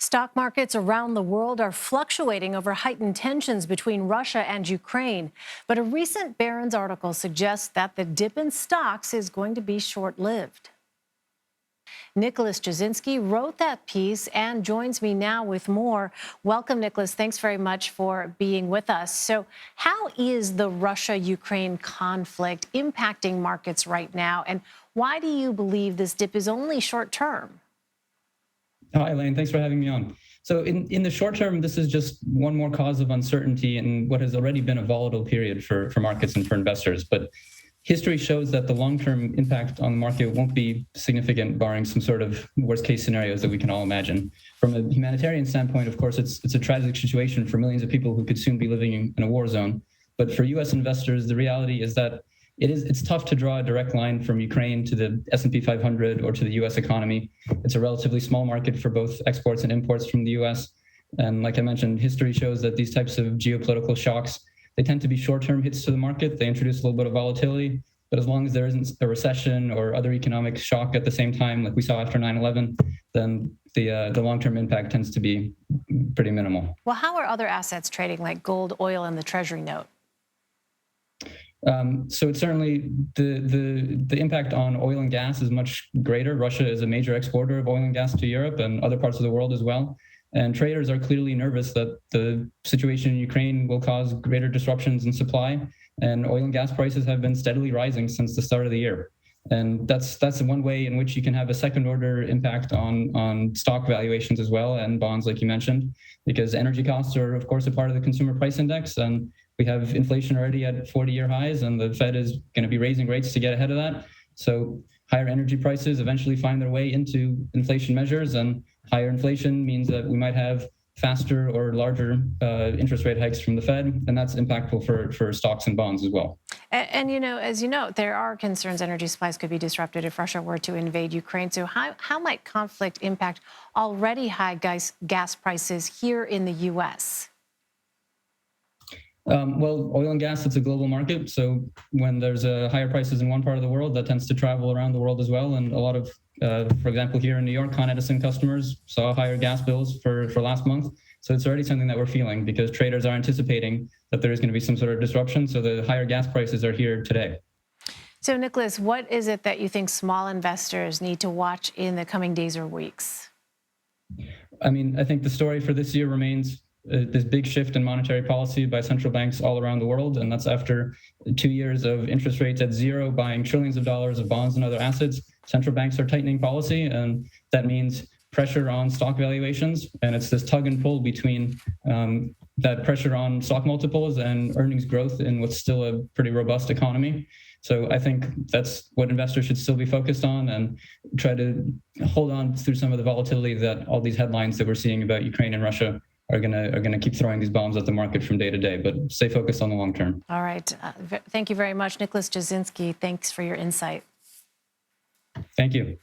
Stock markets around the world are fluctuating over heightened tensions between Russia and Ukraine. But a recent Barron's article suggests that the dip in stocks is going to be short-lived. Nicholas Jasinski wrote that piece and joins me now with more. Welcome, Nicholas. Thanks very much for being with us. So how is the Russia-Ukraine conflict impacting markets right now? And why do you believe this dip is only short-term? Hi, Elaine. Thanks for having me on. So in the short term, this is just one more cause of uncertainty in what has already been a volatile period for markets and for investors. But history shows that the long-term impact on the market won't be significant, barring some sort of worst-case scenarios that we can all imagine. From a humanitarian standpoint, of course, it's a tragic situation for millions of people who could soon be living in a war zone. But for U.S. investors, the reality is that it's tough to draw a direct line from Ukraine to the S&P 500 or to the U.S. economy. It's a relatively small market for both exports and imports from the U.S. And like I mentioned, history shows that these types of geopolitical shocks, they tend to be short-term hits to the market. They introduce a little bit of volatility. But as long as there isn't a recession or other economic shock at the same time, like we saw after 9/11, then the long-term impact tends to be pretty minimal. Well, how are other assets trading, like gold, oil, and the Treasury note? So it's certainly the impact on oil and gas is much greater. Russia is a major exporter of oil and gas to Europe and other parts of the world as well. And traders are clearly nervous that the situation in Ukraine will cause greater disruptions in supply. And oil and gas prices have been steadily rising since the start of the year. And that's one way in which you can have a second-order impact on stock valuations as well, and bonds, like you mentioned, because energy costs are, of course, a part of the consumer price index. And we have inflation already at 40-year highs, and the Fed is going to be raising rates to get ahead of that. So higher energy prices eventually find their way into inflation measures, and higher inflation means that we might have faster or larger interest rate hikes from the Fed, and that's impactful for stocks and bonds as well. And as you know, there are concerns energy supplies could be disrupted if Russia were to invade Ukraine. So how might conflict impact already high gas prices here in the U.S.? Well, oil and gas, it's a global market. So when there's higher prices in one part of the world, that tends to travel around the world as well. And a lot of, for example, here in New York, Con Edison customers saw higher gas bills for last month. So it's already something that we're feeling because traders are anticipating that there is going to be some sort of disruption. So the higher gas prices are here today. So, Nicholas, what is it that you think small investors need to watch in the coming days or weeks? I mean, I think the story for this year remains this big shift in monetary policy by central banks all around the world. And that's after 2 years of interest rates at zero, buying trillions of dollars of bonds and other assets. Central banks are tightening policy, and that means pressure on stock valuations. And it's this tug and pull between that pressure on stock multiples and earnings growth in what's still a pretty robust economy. So I think that's what investors should still be focused on and try to hold on through some of the volatility that all these headlines that we're seeing about Ukraine and Russia are gonna keep throwing these bombs at the market from day to day, but stay focused on the long term. All right. Thank you very much, Nicholas Jasinski. Thanks for your insight. Thank you.